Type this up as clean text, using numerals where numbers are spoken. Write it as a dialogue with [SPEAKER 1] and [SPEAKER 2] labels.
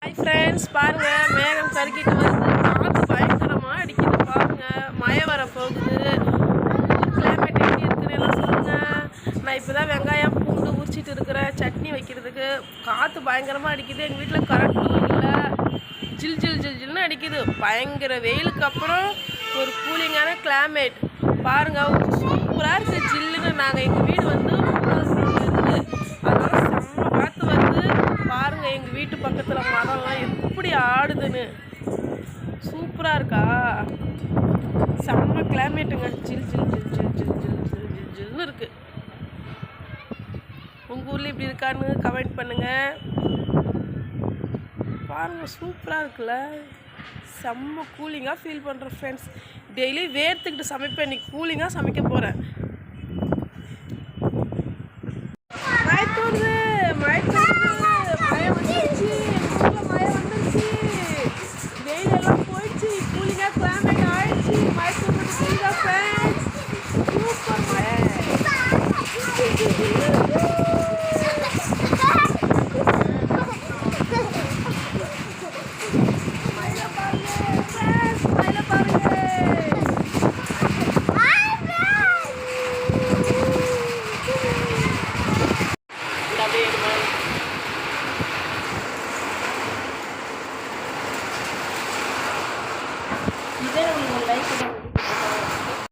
[SPEAKER 1] Hi friends, பாருங்கள் மேகம் கருக்கிட்டு வருது. காற்று பயங்கரமாக அடிக்குது. பாருங்கள் மழை வர போகுது. கிளைமேட் எப்படி இருக்குன்னு எல்லாம் சொல்லுங்கள். நான் இப்போ தான் வெங்காயம் பூண்டு உரிச்சிட்டு இருக்கிறேன் சட்னி வைக்கிறதுக்கு. காற்று பயங்கரமாக அடிக்குது. எங்கள் வீட்டில் கரண்ட்டும் இல்லை. ஜில் ஜில் ஜில் ஜில்னு அடிக்குது. பயங்கர வெயிலுக்கு அப்புறம் ஒரு கூலிங்கான கிளைமேட் பாருங்கள். சூப்பராக இருக்குது ஜில்லுன்னு. நாங்கள் எங்கள் வீடு வந்து இருக்குது, அதனால செம்ம காற்று வருது. பாருங்கள் எங்கள் வீட்டு பக்கத்தில் மரம்லாம் எப்படி ஆடுதுன்னு. சூப்பராக இருக்கா? செம்ம கிளைமேட்டுங்க. ஜில் ஜில் ஜில் ஜில் ஜில் ஜில் ஜில் ஜில் ஜில்னு இருக்குது. உங்கள் ஊரில் இப்படி இருக்கான்னு கமெண்ட் பண்ணுங்கள். பாருங்கள் சூப்பராக இருக்குல்ல. செம்ம கூலிங்காக ஃபீல் பண்ணுறேன் ஃப்ரெண்ட்ஸ். டெய்லி வேர்த்துக்கிட்டு சமைப்பேன். இன்றைக்கி கூலிங்காக சமைக்க போகிறேன்.